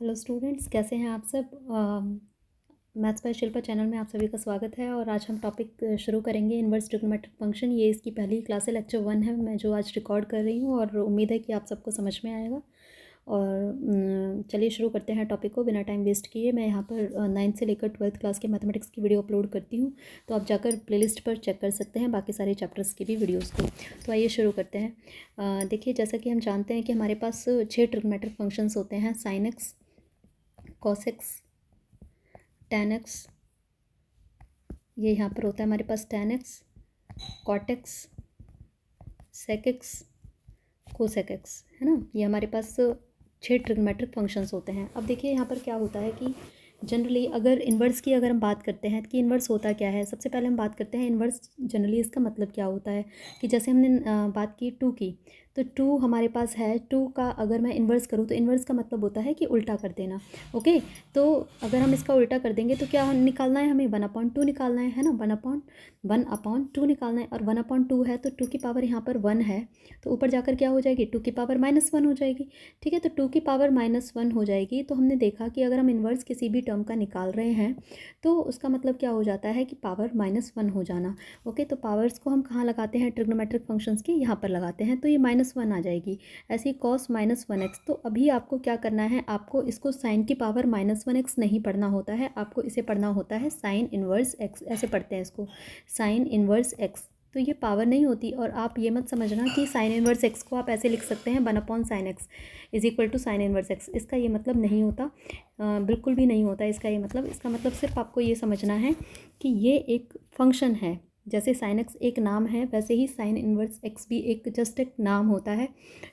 Hello students, कैसे हैं आप सब। मैथ्स बाय शिल्पा चैनल में आप सभी का स्वागत है। और आज हम टॉपिक शुरू करेंगे इन्वर्स ट्रिग्नोमेट्रिक फंक्शन। ये इसकी पहली क्लास है, लेक्चर 1 है मैं जो आज रिकॉर्ड कर रही हूँ और उम्मीद है कि आप सबको समझ में आएगा। और चलिए शुरू करते हैं टॉपिक को बिना टाइम वेस्ट किए। मैं यहाँ पर 9th से लेकर 12th क्लास के मैथमेटिक्स की वीडियो अपलोड करती हूँ, तो आप जाकर प्लेलिस्ट पर चेक कर सकते हैं बाकी सारे चैप्टर्स की भी वीडियोज़ को। तो आइए शुरू करते हैं। देखिए, जैसा कि हम जानते हैं कि हमारे पास 6 ट्रिग्नोमेट्रिक फंक्शंस होते हैं: sine X, cos X, tan X, ये यहाँ पर होता है हमारे पास tan X, cot X, sec X, cosec X, है ना। ये हमारे पास 6 ट्रिग्नोमेट्रिक फंक्शंस होते हैं। अब देखिए यहाँ पर क्या होता है कि जनरली अगर इन्वर्स की अगर हम बात करते हैं कि इन्वर्स होता क्या है, सबसे पहले हम बात करते हैं इन्वर्स जनरली इसका मतलब क्या होता है। कि जैसे हमने बात की 2 की, तो 2 हमारे पास है, 2 का अगर मैं इन्वर्स करूँ तो इन्वर्स का मतलब होता है कि उल्टा कर देना। ओके, तो अगर हम इसका उल्टा कर देंगे तो क्या निकालना है हमें, 1/2 निकालना है ना। 1/2 निकालना है, और 1/2 है तो 2 की पावर यहाँ पर 1 है, तो ऊपर जाकर क्या हो जाएगी, 2 की पावर -1 हो जाएगी। ठीक है, तो 2 की पावर -1 हो जाएगी। तो हमने देखा कि अगर हम इन्वर्स किसी भी टर्म का निकाल रहे हैं तो उसका मतलब क्या हो जाता है कि पावर -1 हो जाना। ओके, तो पावर्स को हम कहाँ लगाते हैं, ट्रिग्नोमेट्रिक फंक्शंस के यहाँ पर लगाते हैं, तो ये -1 आ जाएगी। ऐसे ही कॉस -1x। तो अभी आपको क्या करना है, आपको इसको साइन की पावर -1x नहीं पढ़ना होता है, आपको इसे पढ़ना होता है साइन इन्वर्स एक्स। ऐसे पढ़ते हैं इसको, साइन इन्वर्स एक्स। तो ये पावर नहीं होती। और आप ये मत समझना कि साइन इन्वर्स एक्स को आप ऐसे लिख सकते हैं 1/sin x is equal to sine inverse X. इसका ये मतलब नहीं होता, बिल्कुल भी नहीं होता इसका ये मतलब। इसका मतलब सिर्फ आपको ये समझना है कि ये एक फंक्शन है। जैसे साइन एक्स एक नाम है, वैसे ही साइन इन्वर्स एक्स भी एक जस्ट एक नाम होता है।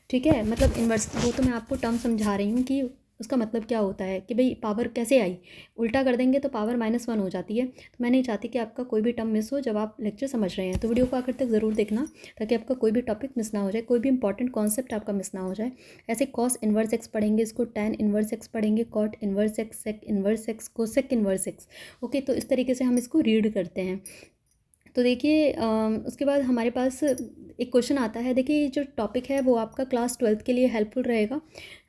ठीक है, मतलब इन्वर्स, वो तो मैं आपको टर्म समझा रही हूँ कि उसका मतलब क्या होता है कि भाई पावर कैसे आई। उल्टा कर देंगे तो पावर -1 हो जाती है। तो मैं नहीं चाहती कि आपका कोई भी टर्म मिस हो जब आप लेक्चर समझ रहे हैं। तो वीडियो को आखिर तक ज़रूर देखना ताकि आपका कोई भी टॉपिक मिस ना हो जाए, कोई भी इंपॉर्टेंट कॉन्सेप्ट आपका मिस ना हो जाए। ऐसे कॉस इन्वर्स एक्स पढ़ेंगे, इसको tan इन्वर्स एक्स पढ़ेंगे, cot inverse X, sec inverse X, cosec inverse X. Okay, तो इस तरीके से हम इसको रीड करते हैं। तो देखिए उसके बाद हमारे पास एक क्वेश्चन आता है। देखिए, ये जो टॉपिक है वो आपका क्लास 12th के लिए हेल्पफुल रहेगा,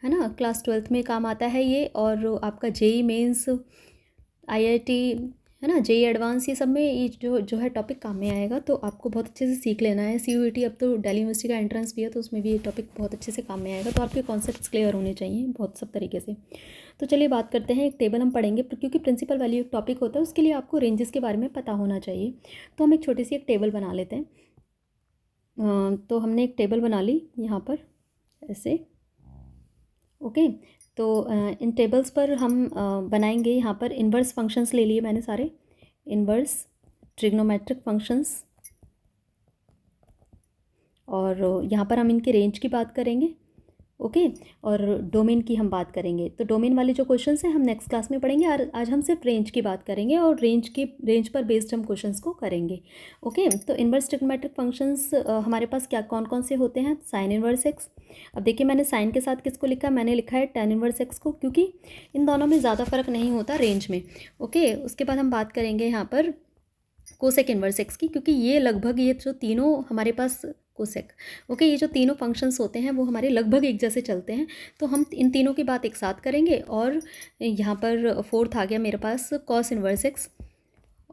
है ना। क्लास 12th में काम आता है ये, और आपका जेई मेंस, आईआईटी, है ना, जेई एडवांस, ये सब में ये जो है टॉपिक काम में आएगा। तो आपको बहुत अच्छे से सीख लेना है। सीयूईटी अब तो दिल्ली यूनिवर्सिटी का एंट्रेंस भी है, तो उसमें भी ये टॉपिक बहुत अच्छे से काम में आएगा। तो आपके कॉन्सेप्ट्स क्लियर होने चाहिए बहुत सब तरीके से। तो चलिए बात करते हैं, एक टेबल हम पढ़ेंगे क्योंकि प्रिंसिपल वैल्यू एक टॉपिक होता है, उसके लिए आपको रेंजेस के बारे में पता होना चाहिए। तो हम एक छोटी सी एक टेबल बना लेते हैं। तो हमने एक टेबल बना ली यहाँ पर ऐसे। ओके, तो इन टेबल्स पर हम बनाएंगे यहाँ पर इन्वर्स फंक्शंस ले लिए मैंने सारे, इन्वर्स ट्रिग्नोमेट्रिक फंक्शंस। और यहाँ पर हम इनके रेंज की बात करेंगे। ओके, और डोमेन की हम बात करेंगे। तो डोमेन वाले जो क्वेश्चंस हैं हम नेक्स्ट क्लास में पढ़ेंगे, और आज हम सिर्फ रेंज की बात करेंगे और रेंज पर बेस्ड हम क्वेश्चंस को करेंगे। ओके, तो इन्वर्स ट्रिग्नोमेट्रिक फंक्शंस हमारे पास क्या कौन कौन से होते हैं, साइन इन्वर्स एक्स। अब देखिए, मैंने साइन के साथ किसको लिखा है, मैंने लिखा है tan इन्वर्स एक्स को, क्योंकि इन दोनों में ज़्यादा फर्क नहीं होता रेंज में। ओके, उसके बाद हम बात करेंगे यहाँ पर कोसेक इन्वर्स एक्स की, क्योंकि ये लगभग ये जो तीनों हमारे पास कोसेक, ओके, ये जो तीनों फंक्शंस होते हैं वो हमारे लगभग एक जैसे चलते हैं। तो हम इन तीनों की बात एक साथ करेंगे। और यहाँ पर फोर्थ आ गया मेरे पास कॉस इन्वर्स एक्स,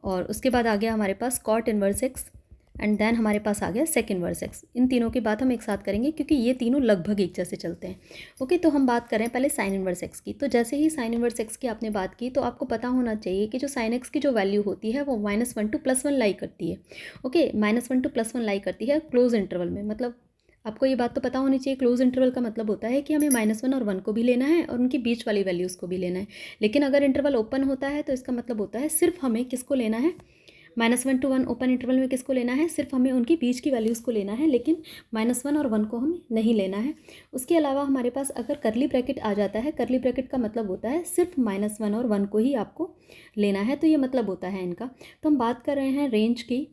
और उसके बाद आ गया हमारे पास cot inverse x, and then हमारे पास आ गया सेक इन्वर्स एक्स। इन तीनों की बात हम एक साथ करेंगे क्योंकि ये तीनों लगभग एक जैसे चलते हैं। ओके, तो हम बात करें पहले साइन इन्वर्स एक्स की। तो जैसे ही साइन इन्वर्स एक्स की आपने बात की, तो आपको पता होना चाहिए कि जो साइन एक्स की जो वैल्यू होती है वो -1 to +1 लाई करती है। ओके, -1 to +1 लाई करती है क्लोज इंटरवल में। मतलब आपको ये बात तो पता होनी चाहिए, क्लोज इंटरवल का मतलब होता है कि हमें -1 और 1 को भी लेना है और उनकी बीच वाली वैल्यूज़ को भी लेना है। लेकिन अगर इंटरवल ओपन होता है तो इसका मतलब होता है सिर्फ हमें किसको लेना है, -1 to 1 ओपन इंटरवल में किसको लेना है, सिर्फ हमें उनकी बीच की वैल्यूज़ को लेना है, लेकिन -1 और 1 को हमें नहीं लेना है। उसके अलावा हमारे पास अगर करली ब्रैकेट आ जाता है, करली ब्रैकेट का मतलब होता है सिर्फ -1 और 1 को ही आपको लेना है। तो ये मतलब होता है इनका। तो हम बात कर रहे हैं रेंज की।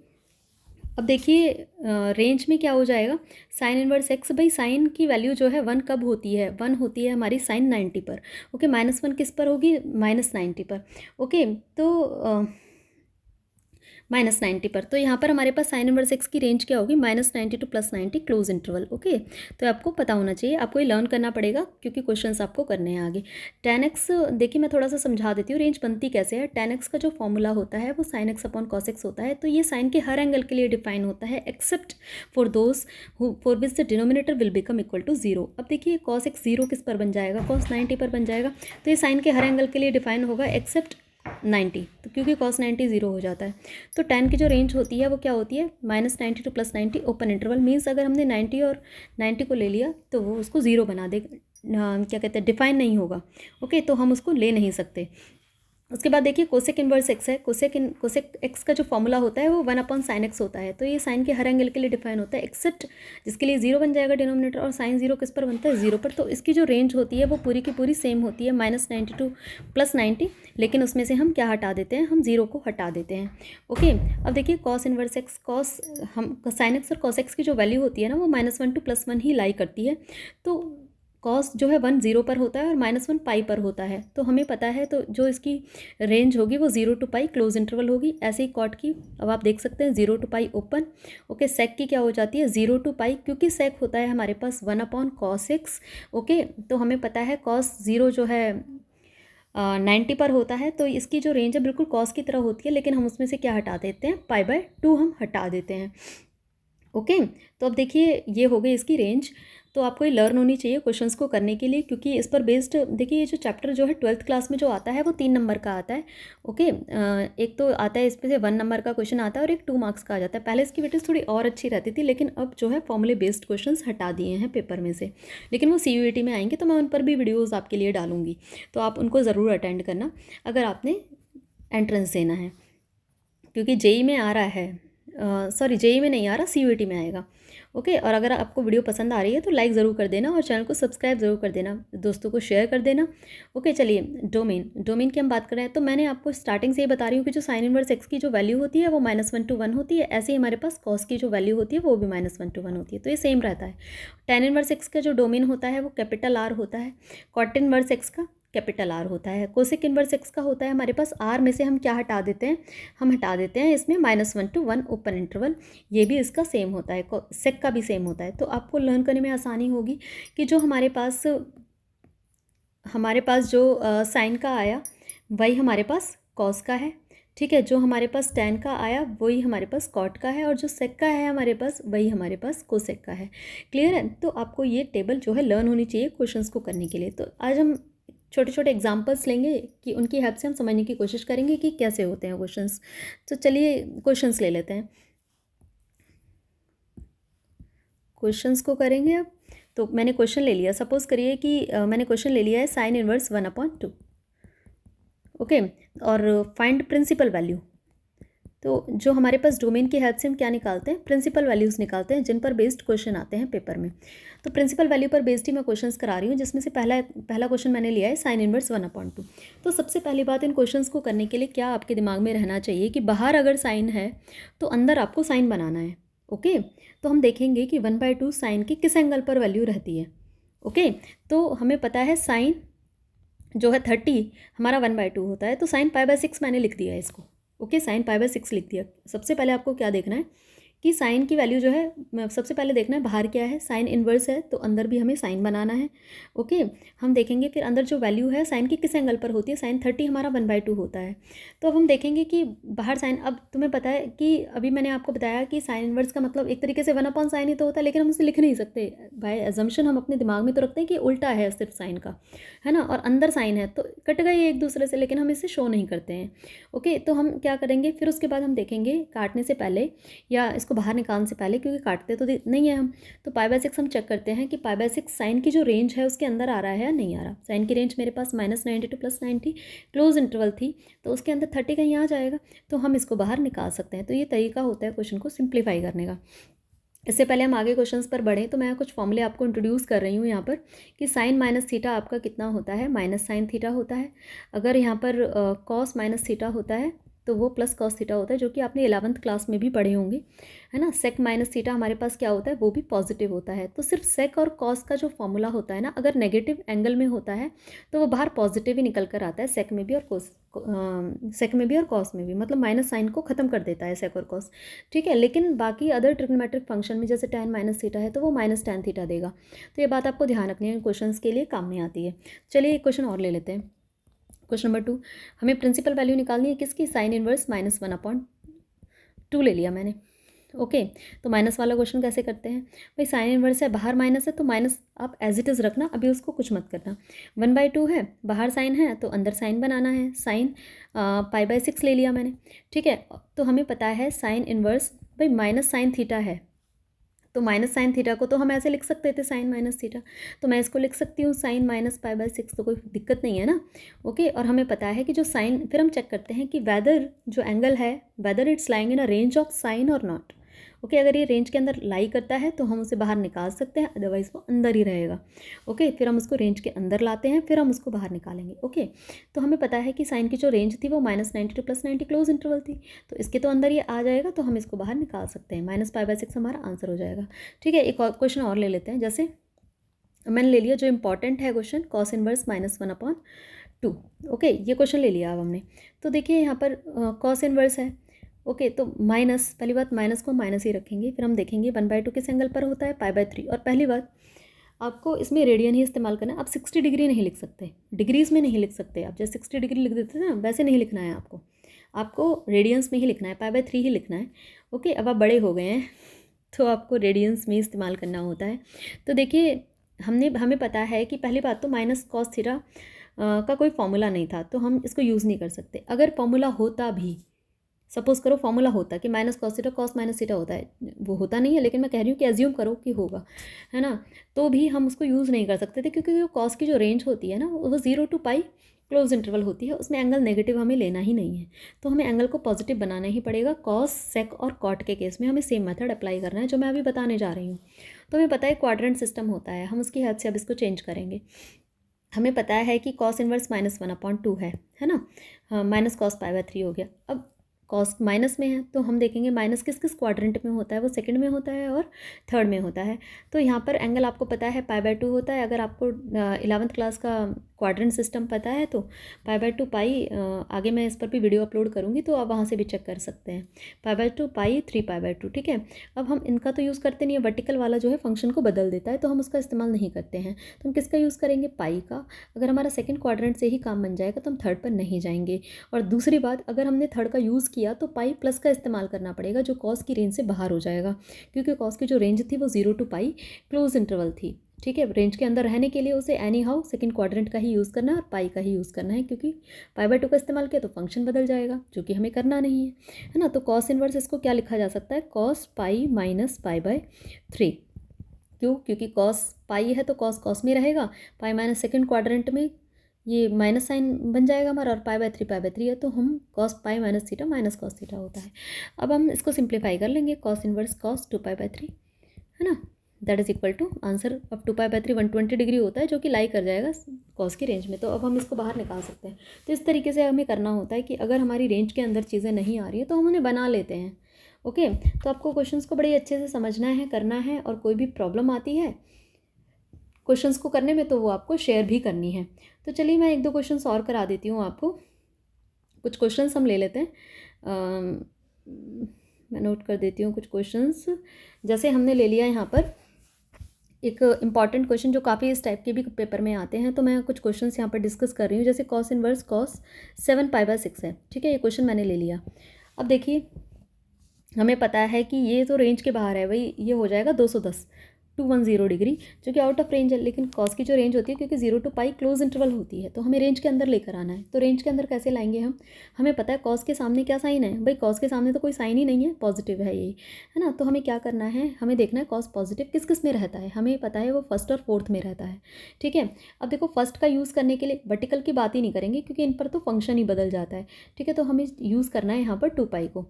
अब देखिए रेंज में क्या हो जाएगा, साइन इन्वर्स एक्स, भाई साइन की वैल्यू जो है 1 कब होती है, 1 होती है हमारी साइन 90 पर। ओके, -1 किस पर होगी, -90 पर। ओके, तो -90 पर। तो यहाँ पर हमारे पास साइन इनवर्स एक्स की रेंज क्या होगी, -90 टू +90 क्लोज इंटरवल। ओके, तो आपको पता होना चाहिए, आपको ये लर्न करना पड़ेगा क्योंकि क्वेश्चंस आपको करने हैं आगे। tan x, देखिए मैं थोड़ा सा समझा देती हूँ रेंज बनती कैसे है। tan x का जो फॉर्मूला होता है वो sin x upon cos x होता है। तो ये साइन के हर एंगल के लिए डिफाइन होता है except for those for which the denominator will become equal to 0। अब देखिए cos x 0 किस पर बन जाएगा, cos 90 पर बन जाएगा। तो ये साइन के हर एंगल के लिए डिफाइन होगा एक्सेप्ट 90, तो क्योंकि cos 90 0 हो जाता है। तो tan की जो रेंज होती है वो क्या होती है, -90 टू +90 ओपन इंटरवल। मीन्स अगर हमने 90 और 90 को ले लिया तो वो उसको 0 बना देगा, क्या कहते हैं, डिफाइन नहीं होगा। ओके, तो हम उसको ले नहीं सकते। उसके बाद देखिए कोसेक इन्वर्स एक्स है। कोसेक एक्स का जो फॉर्मूला होता है वो 1/sin x होता है। तो ये साइन के हर एंगल के लिए डिफाइन होता है एक्सेप्ट जिसके लिए 0 बन जाएगा डिनोमिनेटर, और साइन 0 किस पर बनता है, 0 पर। तो इसकी जो रेंज होती है वो पूरी की पूरी सेम होती है, -90 टू +90, लेकिन उसमें से हम क्या हटा देते हैं, हम 0 को हटा देते हैं। ओके, अब देखिए कॉस इन्वर्स एक्स, कॉस हम साइन एक्स और कॉस एक्स की जो वैल्यू होती है ना वो -1 टू +1 ही लाई करती है। तो कॉस जो है 1 0 पर होता है और -1 पाई पर होता है। तो हमें पता है, तो जो इसकी रेंज होगी वो 0 टू पाई क्लोज इंटरवल होगी। ऐसे ही कॉट की, अब आप देख सकते हैं 0 टू पाई ओपन। ओके, सेक की क्या हो जाती है, 0 टू पाई, क्योंकि सेक होता है हमारे पास 1/cos x। ओके, तो हमें पता है कॉस 0 जो है 90 पर होता है। तो इसकी जो रेंज है बिल्कुल कॉस की तरह होती है, लेकिन हम उसमें से क्या हटा देते हैं, π/2 हम हटा देते हैं। ओके, तो अब देखिए ये हो गई इसकी रेंज। तो आपको ये लर्न होनी चाहिए क्वेश्चंस को करने के लिए, क्योंकि इस पर बेस्ड देखिए ये जो चैप्टर जो है 12th क्लास में जो आता है वो 3 नंबर का आता है। ओके, एक तो आता है इस पे से 1 नंबर का क्वेश्चन आता है और एक 2 मार्क्स का आ जाता है। पहले इसकी वेटेज थोड़ी और अच्छी रहती थी, लेकिन अब जो है फॉर्मूले बेस्ड क्वेश्चंस हटा दिए हैं पेपर में से, लेकिन वो CUET में आएंगे तो मैं उन पर भी वीडियोज़ आपके लिए डालूंगी, तो आप उनको ज़रूर अटेंड करना अगर आपने एंट्रेंस देना है, क्योंकि जेई में आ रहा है, सॉरी जेई में नहीं आ रहा, CUET में आएगा। ओके, और अगर आपको वीडियो पसंद आ रही है तो लाइक ज़रूर कर देना और चैनल को सब्सक्राइब ज़रूर कर देना, दोस्तों को शेयर कर देना। ओके, चलिए डोमेन की हम बात कर रहे हैं। तो मैंने आपको स्टार्टिंग से ही बता रही हूँ कि जो साइन इनवर्स एक्स की जो वैल्यू होती है वो -1 टू 1 होती है। ऐसे ही हमारे पास कॉस की जो वैल्यू होती है वो भी -1 टू 1 होती है, तो ये सेम रहता है। tan इनवर्स एक्स का जो डोमेन होता है वो कैपिटल R होता है, कॉट इनवर्स एक्स का कैपिटल R होता है, कोसेक इनवर्स एक्स का होता है हमारे पास R में से हम क्या हटा देते हैं, हम हटा देते हैं इसमें -1 टू 1 ओपन इंटरवल। ये भी इसका सेम होता है, सेक का भी सेम होता है। तो आपको लर्न करने में आसानी होगी कि जो हमारे पास जो साइन का आया वही हमारे पास कॉस का है, ठीक है। जो हमारे पास tan का आया वही हमारे पास कॉट का है, और जो सेक का है हमारे पास वही हमारे पास कोसेक का है। क्लियर है। तो आपको ये टेबल जो है लर्न होनी चाहिए क्वेश्चंस को करने के लिए। तो आज हम छोटे छोटे एग्जांपल्स लेंगे कि उनकी हेल्प से हम समझने की कोशिश करेंगे कि कैसे होते हैं क्वेश्चंस। तो चलिए क्वेश्चंस ले लेते हैं, क्वेश्चंस को करेंगे अब। तो मैंने क्वेश्चन ले लिया, सपोज करिए कि मैंने क्वेश्चन ले लिया है साइन इनवर्स 1/2। ओके, और फाइंड प्रिंसिपल वैल्यू। तो जो हमारे पास डोमेन की हेल्प से हम क्या निकालते हैं, प्रिंसिपल वैल्यूज़ निकालते हैं, जिन पर बेस्ड क्वेश्चन आते हैं पेपर में। तो प्रिंसिपल वैल्यू पर बेस्ड ही मैं क्वेश्चंस करा रही हूँ, जिसमें से पहला क्वेश्चन मैंने लिया है साइन इनवर्स 1/2। तो सबसे पहली बात, इन क्वेश्चंस को करने के लिए क्या आपके दिमाग में रहना चाहिए कि बाहर अगर साइन है तो अंदर आपको साइन बनाना है। ओके, तो हम देखेंगे कि 1/2 साइन की किस एंगल पर वैल्यू रहती है। ओके, तो हमें पता है साइन जो है 30 हमारा 1/2 होता है, तो साइन π/6 मैंने लिख दिया है इसको। ओके, साइन π/6 लिख दिया। सबसे पहले आपको क्या देखना है कि साइन की वैल्यू जो है, सबसे पहले देखना है बाहर क्या है, साइन इन्वर्स है तो अंदर भी हमें साइन बनाना है। ओके, हम देखेंगे फिर अंदर जो वैल्यू है साइन की किस एंगल पर होती है, साइन 30 हमारा 1/2 होता है। तो अब हम देखेंगे कि बाहर साइन, अब तुम्हें पता है कि अभी मैंने आपको बताया कि साइन इन्वर्स का मतलब एक तरीके से 1/sin ही तो होता है, लेकिन हम उसे लिख नहीं सकते बाय एजम्पशन। हम अपने दिमाग में तो रखते हैं कि उल्टा है सिर्फ साइन का, है ना, और अंदर साइन है तो कट गए एक दूसरे से, लेकिन हम इसे शो नहीं करते हैं। ओके, तो हम क्या करेंगे फिर उसके बाद हम देखेंगे काटने से पहले या इसको बाहर निकालने से पहले, क्योंकि काटते तो नहीं है हम, तो π/6 हम चेक करते हैं कि π/6 साइन की जो रेंज है उसके अंदर आ रहा है या नहीं आ रहा। साइन की रेंज मेरे पास -90 टू +90 क्लोज इंटरवल थी, तो उसके अंदर 30 कहीं आ जाएगा, तो हम इसको बाहर निकाल सकते हैं। तो ये तरीका होता है क्वेश्चन को सिंप्लीफाई करने का। इससे पहले हम आगे क्वेश्चंस पर बढ़ें तो मैं कुछ फॉर्मूले आपको इंट्रोड्यूस कर रही हूँ यहाँ पर कि साइन माइनस थीटा आपका कितना होता है, माइनस साइन थीटा होता है। अगर यहाँ पर कॉस माइनस थीटा होता है तो वो प्लस कॉस थीटा होता है, जो कि आपने 11th क्लास में भी पढ़े होंगे, है ना। सेक माइनस थीटा हमारे पास क्या होता है, वो भी पॉजिटिव होता है। तो सिर्फ सेक और कॉस का जो फॉर्मूला होता है ना, अगर नेगेटिव एंगल में होता है तो वो बाहर पॉजिटिव ही निकल कर आता है, सेक में भी और सेक में भी और कॉस में भी, मतलब माइनस साइन को खत्म कर देता है सेक और कॉस, ठीक है। लेकिन बाकी अदर ट्रिग्नोमेट्रिक फंक्शन में जैसे tan माइनस थीटा है तो वो माइनस tan थीटा देगा। तो ये बात आपको ध्यान रखनी है, क्वेश्चन के लिए काम में आती है। चलिए एक क्वेश्चन और ले लेते हैं। क्वेश्चन नंबर 2, हमें प्रिंसिपल वैल्यू निकालनी है किसकी, साइन इनवर्स -1/2 ले लिया मैंने। ओके, तो माइनस वाला क्वेश्चन कैसे करते हैं भाई, साइन इनवर्स है, बाहर माइनस है तो माइनस आप एज इट इज़ रखना, अभी उसको कुछ मत करना। 1/2 है, बाहर साइन है तो अंदर साइन बनाना है, साइन π/6 ले लिया मैंने, ठीक है। तो हमें पता है साइन इनवर्स भाई माइनस साइन थीटा है, तो माइनस साइन थीटा को तो हम ऐसे लिख सकते थे साइन माइनस थीटा, तो मैं इसको लिख सकती हूँ साइन माइनस π/6, तो कोई दिक्कत नहीं है ना। ओके, और हमें पता है कि जो साइन, फिर हम चेक करते हैं कि वेदर जो एंगल है, whether it's lying in a range of sine और नॉट। ओके, अगर ये रेंज के अंदर लाई करता है तो हम उसे बाहर निकाल सकते हैं, अदरवाइज़ वो अंदर ही रहेगा। ओके, फिर हम उसको रेंज के अंदर लाते हैं, फिर हम उसको बाहर निकालेंगे। ओके, तो हमें पता है कि साइन की जो रेंज थी वो -90 to +90 क्लोज इंटरवल थी, तो इसके तो अंदर ये आ जाएगा, तो हम इसको बाहर निकाल सकते हैं, -π/6 हमारा आंसर हो जाएगा। ठीक है, एक और क्वेश्चन और ले लेते हैं। जैसे मैंने ले लिया जो इंपॉर्टेंट है क्वेश्चन, कॉस इनवर्स -1/2। ओके, ये क्वेश्चन ले लिया अब हमने। तो देखिए यहाँ पर कॉस इनवर्स है। ओके, तो माइनस, पहली बात माइनस को माइनस ही रखेंगे, फिर हम देखेंगे 1/2 किस एंगल पर होता है, π/3। और पहली बात आपको इसमें रेडियन ही इस्तेमाल करना है, आप 60 डिग्री नहीं लिख सकते, डिग्रीज़ में नहीं लिख सकते आप, जैसे 60 डिग्री लिख देते थे ना, वैसे नहीं लिखना है आपको, आपको रेडियंस में ही लिखना है, π/3 ही लिखना है। ओके, अब आप बड़े हो गए हैं तो आपको रेडियंस में इस्तेमाल करना होता है। तो देखिए हमें पता है कि पहली बात तो माइनस कॉस थीटा का कोई फॉर्मूला नहीं था, तो हम इसको यूज़ नहीं कर सकते। अगर फॉर्मूला होता भी, सपोज़ करो फॉर्मूला होता कि minus cos theta cos minus theta होता है, वो होता नहीं है, लेकिन मैं कह रही हूँ कि एज्यूम करो कि होगा, है ना, तो भी हम उसको यूज़ नहीं कर सकते थे, क्योंकि जो कॉस की जो रेंज होती है ना, वो 0 to π क्लोज इंटरवल होती है, उसमें एंगल नेगेटिव हमें लेना ही नहीं है, तो हमें एंगल को पॉजिटिव बनाना ही पड़ेगा। कॉस, सेक और कॉट के केस में हमें सेम मेथड अप्लाई करना है, जो मैं अभी बताने जा रही हूँ। तो हमें पता है क्वाड्रेंट सिस्टम होता है, हम उसकी हेल्प से अब इसको चेंज करेंगे। हमें पता है कि कॉस इनवर्स -1/2 है ना, हाँ, माइनस कॉस π/3 हो गया। अब कॉस माइनस में है तो हम देखेंगे माइनस किस किस क्वाड्रेंट में होता है, वो सेकंड में होता है और थर्ड में होता है। तो यहाँ पर एंगल आपको पता है π/2 होता है, अगर आपको 11th क्लास का क्वाड्रेंट सिस्टम पता है तो π/2 आगे मैं इस पर भी वीडियो अपलोड करूँगी, तो आप वहाँ से भी चेक कर सकते हैं। π/2 3π/2, ठीक है। अब हम इनका तो यूज़ करते नहीं है, वर्टिकल वाला जो है फंक्शन को बदल देता है, तो हम उसका इस्तेमाल नहीं करते हैं, तो हम किसका यूज़ करेंगे, पाई का। अगर हमारा सेकंड क्वाड्रेंट से ही काम बन जाएगा तो हम थर्ड पर नहीं जाएंगे। और दूसरी बात, अगर हमने थर्ड का यूज़ किया तो पाई प्लस का इस्तेमाल करना पड़ेगा, जो कॉस की रेंज से बाहर हो जाएगा, क्योंकि कॉस की जो रेंज थी वो 0 to π क्लोज इंटरवल थी, ठीक है। रेंज के अंदर रहने के लिए उसे एनी हाउ सेकेंड क्वाड्रेंट का ही यूज़ करना है और पाई का ही यूज़ करना है, क्योंकि π/2 का इस्तेमाल किया तो फंक्शन बदल जाएगा, जो कि हमें करना नहीं है ना। तो कॉस इनवर्स इसको क्या लिखा जा सकता है, कॉस π -π/3। क्यों, क्योंकि कॉस पाई है तो कॉस कॉस में रहेगा, पाई माइनस सेकेंड क्वाड्रेंट में ये माइनस साइन बन जाएगा हमारा, और π/3 है, तो हम cos pi minus theta minus cos theta होता है। अब हम इसको सिंप्लीफाई कर लेंगे, कॉस इनवर्स कॉस 2π/3, है ना, that is equal to answer. अब 2π/3 120 डिग्री होता है, जो कि लाई कर जाएगा कॉस की रेंज में, तो अब हम इसको बाहर निकाल सकते हैं। तो इस तरीके से हमें करना होता है कि अगर हमारी रेंज के अंदर चीज़ें नहीं आ रही है तो हम उन्हें बना लेते हैं। ओके, तो आपको क्वेश्चंस को बड़े अच्छे से समझना है, करना है, और कोई भी प्रॉब्लम आती है क्वेश्चंस को करने में तो वो आपको शेयर भी करनी है। तो चलिए मैं 1-2 क्वेश्चंस और करा देती हूँ आपको। कुछ क्वेश्चंस हम ले लेते हैं, मैं नोट कर देती हूँ कुछ क्वेश्चंस। जैसे हमने ले लिया यहाँ पर एक इम्पॉर्टेंट क्वेश्चन जो काफ़ी इस टाइप के भी पेपर में आते हैं, तो मैं कुछ क्वेश्चंस यहाँ पर डिस्कस कर रही हूँ। जैसे कॉस इनवर्स कॉस 7π/6 है, ठीक है, ये क्वेश्चन मैंने ले लिया। अब देखिए हमें पता है कि ये तो रेंज के बाहर है, वही ये हो जाएगा 210 210 डिग्री, जो कि आउट ऑफ रेंज है। लेकिन कॉस की जो रेंज होती है, क्योंकि 0 to π क्लोज इंटरवल होती है, तो हमें रेंज के अंदर लेकर आना है। तो रेंज के अंदर कैसे लाएंगे हम, हमें पता है कॉस के सामने क्या साइन है, भाई कॉस के सामने तो कोई साइन ही नहीं है, पॉजिटिव है ये, है ना। तो हमें क्या करना है, हमें देखना है कॉस पॉजिटिव किस किस में रहता है, हमें पता है वो फर्स्ट और फोर्थ में रहता है, ठीक है। अब देखो फर्स्ट का यूज़ करने के लिए वर्टिकल की बात ही नहीं करेंगे, क्योंकि इन पर तो फंक्शन ही बदल जाता है, ठीक है। तो हमें यूज़ करना है यहाँ पर 2π को,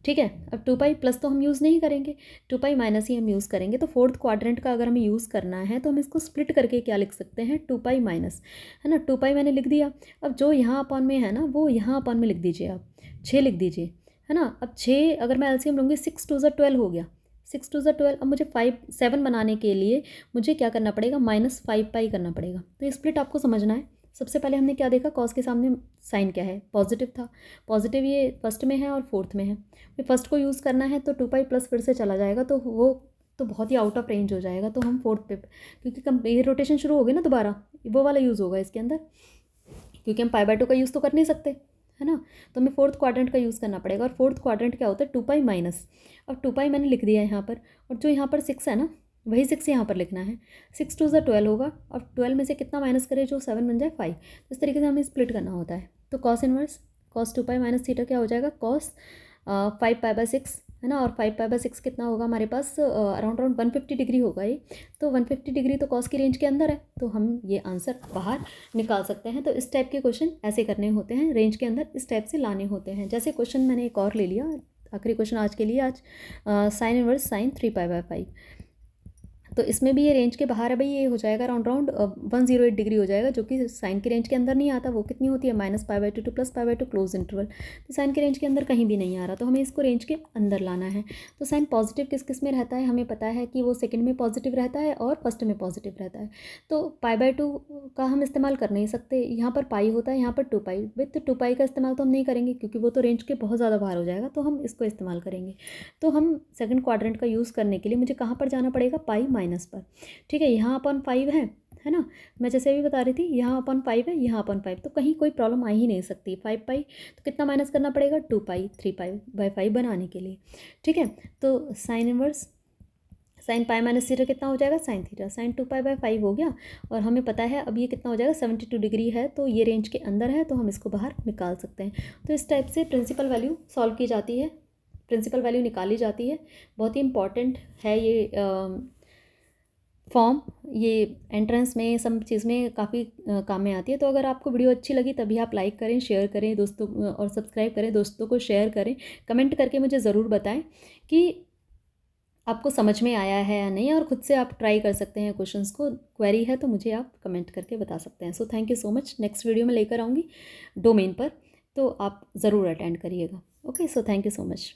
ठीक है। अब 2 पाई प्लस तो हम यूज़ नहीं करेंगे, 2 पाई माइनस ही हम यूज़ करेंगे। तो फोर्थ क्वाड्रेंट का अगर हमें यूज़ करना है तो हम इसको स्प्लिट करके क्या लिख सकते हैं, 2 पाई माइनस, है ना। 2 पाई मैंने लिख दिया। अब जो यहाँ अपॉन में है ना वो यहाँ अपॉन में लिख दीजिए आप, 6 लिख दीजिए, है ना। अब 6 अगर मैं एलसीएम लूँगी 6 2 ज़ा 12 हो गया, 6 2 ज़ा 12। अब मुझे 7 बनाने के लिए मुझे क्या करना पड़ेगा, -5 पाई करना पड़ेगा। तो ये स्प्लिट आपको समझना है। सबसे पहले हमने क्या देखा, कॉस के सामने साइन क्या है, पॉजिटिव था। पॉजिटिव ये फर्स्ट में है और फोर्थ में है। फिर फर्स्ट को यूज़ करना है तो 2 पाई प्लस फिर से चला जाएगा, तो वो तो बहुत ही आउट ऑफ रेंज हो जाएगा। तो हम फोर्थ पे, क्योंकि कम ये रोटेशन शुरू हो गई ना दोबारा, वो वाला यूज़ होगा इसके अंदर, क्योंकि हम पाई/2 का यूज़ तो कर नहीं सकते, है ना। तो हमें फोर्थ क्वाड्रेंट का यूज़ करना पड़ेगा। और फोर्थ क्वाड्रेंट क्या होता है, 2 पाई माइनस। अब 2 पाई मैंने लिख दिया यहाँ पर, और जो यहाँ पर 6 है ना वही 6 यहाँ पर लिखना है। 6 2 ज़ा 12 होगा, और 12 में से कितना माइनस करें, जो 7 बन जाए 5। तो इस तरीके से हमें स्प्लिट करना होता है। तो cos inverse cos 2 pi minus theta क्या हो जाएगा, कॉस 5 पाई/6, है ना। और 5 पाई/6 कितना होगा हमारे पास, अराउंड 150 डिग्री होगा ये। तो 150 डिग्री तो कॉस की रेंज के अंदर है, तो हम ये आंसर बाहर निकाल सकते हैं। तो इस टाइप के क्वेश्चन ऐसे करने होते हैं, रेंज के अंदर इस टाइप से लाने होते हैं। जैसे क्वेश्चन मैंने एक और ले लिया, आखिरी क्वेश्चन आज के लिए, आज साइन इनवर्स साइन 3 पाई/5। तो इसमें भी ये रेंज के बाहर है भाई, ये हो जाएगा अराउंड 108 डिग्री हो जाएगा, जो कि साइन की रेंज के अंदर नहीं आता। वो कितनी होती है, -π/2 टू +π/2 क्लोज इंटरवल। तो साइन की रेंज के अंदर कहीं भी नहीं आ रहा, तो हमें इसको रेंज के अंदर लाना है। तो साइन पॉजिटिव किस किस में रहता है, हमें पता है कि वो सेकंड में पॉजिटिव रहता है और फर्स्ट में पॉजिटिव रहता है। तो π/2 का हम इस्तेमाल कर नहीं सकते, यहाँ पर पाई होता है, यहाँ पर 2 पाई। विथ 2 पाई का इस्तेमाल तो हम नहीं करेंगे, क्योंकि वो तो रेंज के बहुत ज़्यादा बाहर हो जाएगा, तो हम इसको इस्तेमाल करेंगे। तो हम सेकंड क्वाड्रेंट का यूज़ करने के लिए मुझे कहाँ पर जाना पड़ेगा, पाई माइनस पर। ठीक है, यहाँ अपॉन 5 है ना। मैं जैसे अभी बता रही थी, यहाँ अपॉन 5 है, यहाँ अपॉन 5, तो कहीं कोई प्रॉब्लम आ ही नहीं सकती। 5 पाई तो कितना माइनस करना पड़ेगा, 2 पाई, 3 पाई/5 बनाने के लिए। ठीक है, तो sine inverse sine pi minus theta कितना हो जाएगा, साइन थीटा, साइन 2 पाई/5 हो गया। और हमें पता है अब ये कितना हो जाएगा, 72 डिग्री है, तो ये रेंज के अंदर है, तो हम इसको बाहर निकाल सकते हैं। तो इस टाइप से प्रिंसिपल वैल्यू सॉल्व की जाती है, प्रिंसिपल वैल्यू निकाली जाती है। बहुत ही इंपॉर्टेंट है ये फॉर्म, ये एंट्रेंस में सब चीज़ में काफ़ी काम में आती है। तो अगर आपको वीडियो अच्छी लगी तभी आप लाइक करें, शेयर करें दोस्तों, और सब्सक्राइब करें, दोस्तों को शेयर करें। कमेंट करके मुझे ज़रूर बताएं कि आपको समझ में आया है या नहीं, और ख़ुद से आप ट्राई कर सकते हैं क्वेश्चंस को। क्वेरी है तो मुझे आप कमेंट करके बता सकते हैं। So thank you so much. Next video में लेकर आऊँगी डोमेन पर, तो आप ज़रूर अटेंड करिएगा। Okay, so thank you so much.